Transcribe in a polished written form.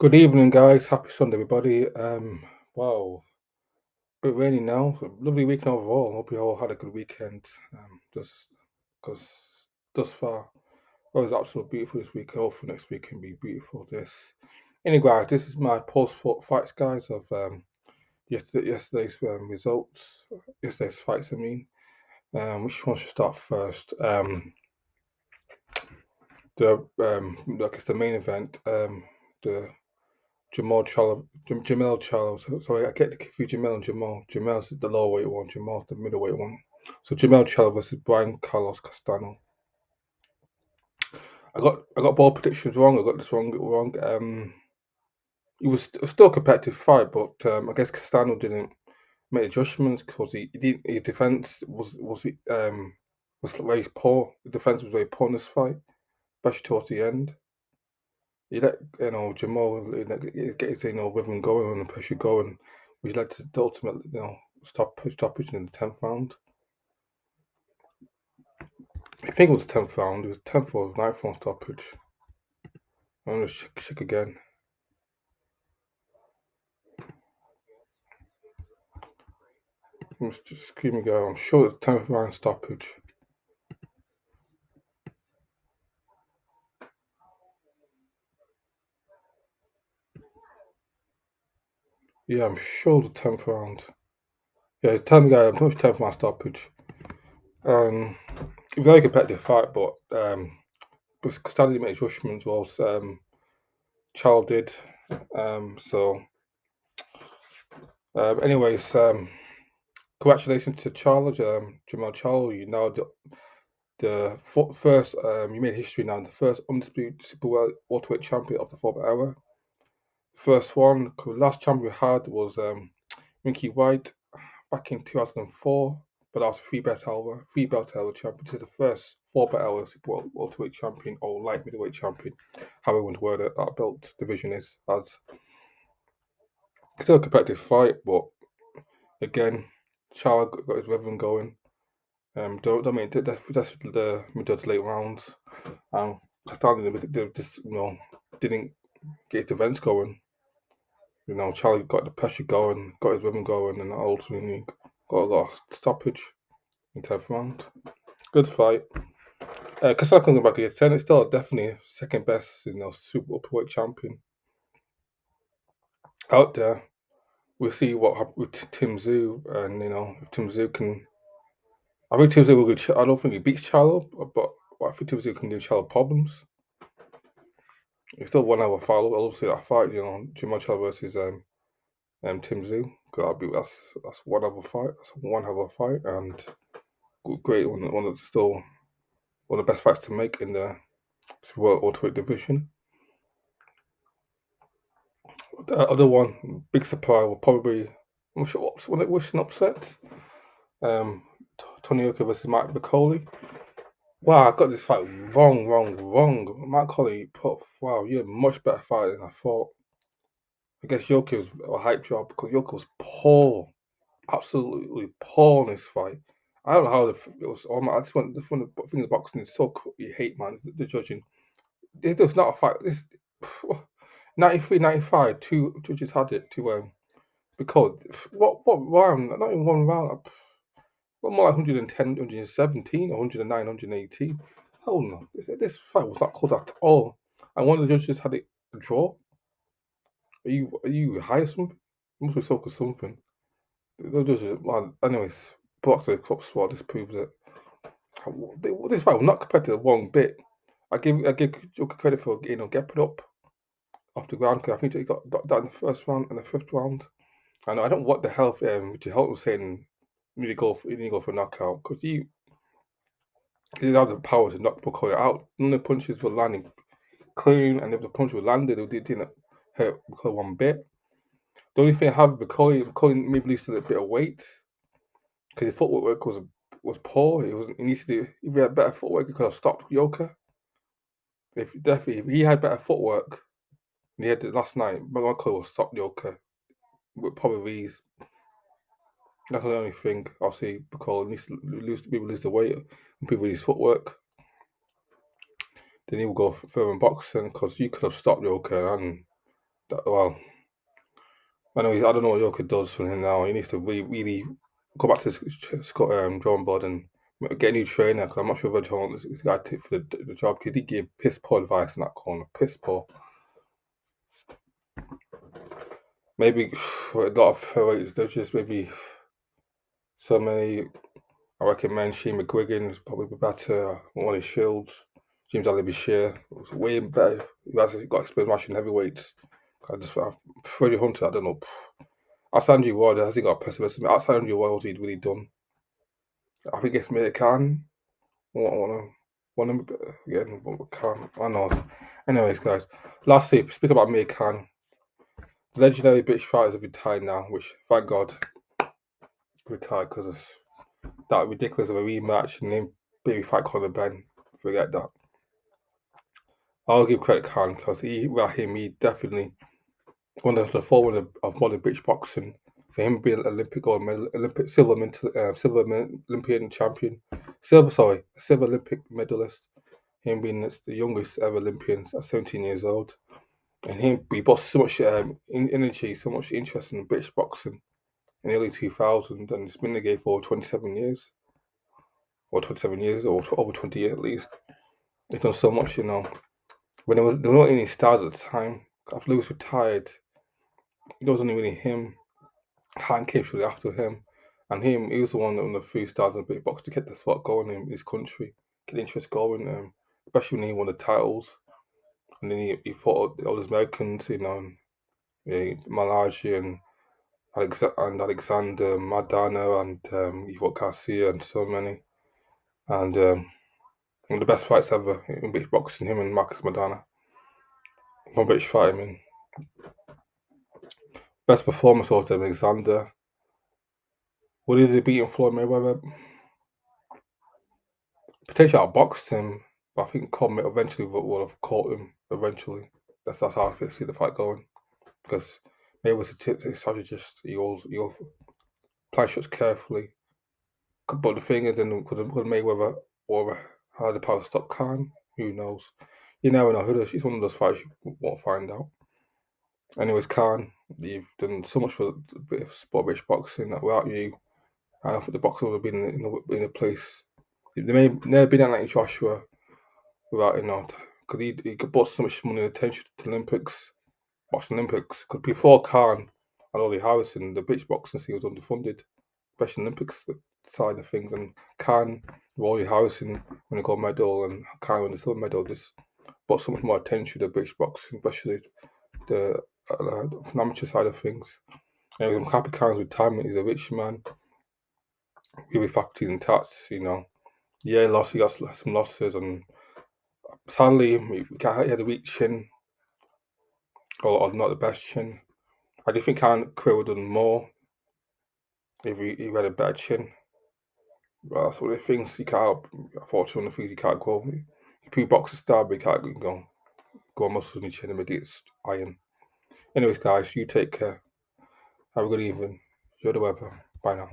Good evening, guys. Happy Sunday, everybody. Wow, a bit rainy now. Lovely weekend overall. Hope you all had a good weekend. Just because thus far, it was absolutely beautiful this week. Hopefully next week can be beautiful. Anyway, guys, this is my post-fights, guys, of yesterday's results, yesterday's fights. I mean, which one should start first? I guess the main event. The Jamel Charlo. Sorry, I get the confused Jamel and Jamal. Jamel's the lower weight one, Jamal's the middleweight one. So Jamel Charlo versus Brian Carlos Castano. I got both predictions wrong. I got this wrong. It was still a competitive fight, but I guess Castano didn't make adjustments because he didn't. His defense was very poor. The defense was very poor in this fight, especially towards the end. He let Jamal get his rhythm going and the pressure going, which led to the ultimate stoppage in the 10th round. I think it was 10th round. It was 10th or 9th round stoppage. I'm gonna check again. Just screaming out. I'm sure it's 10th round stoppage. Yeah, I'm sure the 10th round. Yeah, it's 10th guy. I'm sure it's 10th round stoppage. Very competitive fight, but Castano didn't make adjustments whilst Charles did. So, anyways, congratulations to Charles, Jamal Charlo. You now first. You made history now. The first undisputed super welterweight champion of the former era. First one. Last champion we had was Winky White back in 2004. But that was three belt hour champion. This is the first four-belt hour super welterweight champion or light middleweight champion. However, you want to word it, that belt division is as still a competitive fight, but again, Charles got his rhythm going. Don't I mean that's the middle to late rounds. Castano just didn't get the events going. Charlie got the pressure going, got his rhythm going, and ultimately got a stoppage in 10th round. Good fight. Castano coming back again, it's still definitely second best, super upperweight champion out there. We'll see what happens with Tim Zoo, and if Tim Zoo can. I think Tim Zoo will go. I don't think he beats Charlo, but I think Tim Zoo can give Charlo problems. It's still 1 hour fight. Obviously, that fight, Jamal Charlo versus Tim Zoo. That's 1 hour fight. That's a 1 hour fight, and great one of still one of the best fights to make in the world welterweight division. The other one, big surprise, will probably I'm sure what's an upset. Um, Tony Yoka versus Mike Bakole. Wow, I got this fight wrong. Mike Colley wow, you're a much better fighter than I thought. I guess Yoka was a hype job because Yoka was poor, absolutely poor in this fight. I don't know how it was. I just want the thing the boxing is so you hate, man. The judging. It was not a fight. This 93, 95, two judges had it to because what round? Not in one round. More like 110, 117, 109, 118. Hell no. This fight was not close at all. And one of the judges had it a draw. Are you high or something? You must be so close something. Those judges, well, anyways, boxer cup spot just proves it. This fight was not competitive one bit. I give Joker credit for getting up off the ground because I think he got knocked down in the first round and the fifth round. I don't know what the hell Richard Holt was saying. You need to go for a knockout because he didn't have the power to knock Bakole out. None of the punches were landing clean, and if the punch was landed, it didn't hurt Bakole one bit. The only thing I have with Bakole maybe released a little bit of weight because his footwork was poor. He needs to do. If he had better footwork, he could have stopped Yoka. If he had better footwork than he had last night, Bakole would have stopped Yoka with probably ease. That's the only thing I'll see. Bakole needs to lose the weight and people his footwork. Then he will go further in boxing because you could have stopped Yoka and Well, anyways, I don't know what Yoka does for him now. He needs to really go back to drawing board and get a new trainer. Because I'm not sure if Reg Hunt is the guy to, for the job. Because he gave piss poor advice in that corner. Piss poor. Maybe a lot of heavyweights. There's just maybe so many. I recommend Shane McGuigan is probably better. One of Shields. James Ali Bashir was way better. He has got experience matching heavyweights. Freddie Hunter, I don't know. Outside Andrew Ward, has he got perseverance? Outside Andrew Ward, what's he really done? I think it's Amir Khan. One of them, again, Khan. I know. Anyways, guys, lastly, speak about Amir Khan. The legendary British fighters have retired now, which, thank God, retired because of that ridiculous of a rematch and then baby fight Conor Ben. Forget that. I'll give credit Khan because he definitely one of the forward of modern British boxing. For him being an Olympic gold medal, silver Olympian champion, silver Olympic medalist. Him being the youngest ever Olympian at 17 years old, and he brought so much energy, so much interest in British boxing in the early 2000s, and it's been in the game for 27 years, or over 20 years at least. He's done so much, When there weren't any stars at the time, after Lewis retired, it wasn't really him. Han came shortly after him, and he was the one of the few stars in the big box to get the spot going in his country, get the interest going, especially when he won the titles. And then he fought all those Americans, Malachi and Alexander Madana, and he fought Garcia and so many. And one of the best fights ever in British boxing, him and Marcus Madana. One British fight, I mean. Best performance was Alexander. What is he beating Floyd Mayweather? Potentially outboxed him, but I think Conor eventually will have caught him. Eventually, that's how I see the fight going. Because Mayweather's a strategist. He'll plan shots carefully. But the thing is, then could Mayweather or had the power to stop Khan? Who knows? You never know. It's one of those fights you won't find out. Anyways, Khan, you've done so much for sport British boxing that without you, I don't think the boxing would have been in a place. They may never been like Joshua without, because he brought so much money and attention to Olympics, boxing Olympics. Because before Khan and Ollie Harrison, the British boxing scene was underfunded, especially Olympics side of things. And Khan, Ollie Harrison won a gold medal, and Khan won the silver medal. Just brought so much more attention to British boxing, especially the amateur side of things. And I'm happy Khan's retirement. He's a rich man with faculties and tats, Yeah, he got some losses, and sadly, he had a weak chin, or not the best chin. I do think Khan could have done more if he had a better chin. But that's one of the things he can't. Unfortunately, one of the things he can't go. He box a star, but he can't go on muscles in your chin and make it iron. Anyways, guys, you take care. Have a good evening. Enjoy the weather. Bye now.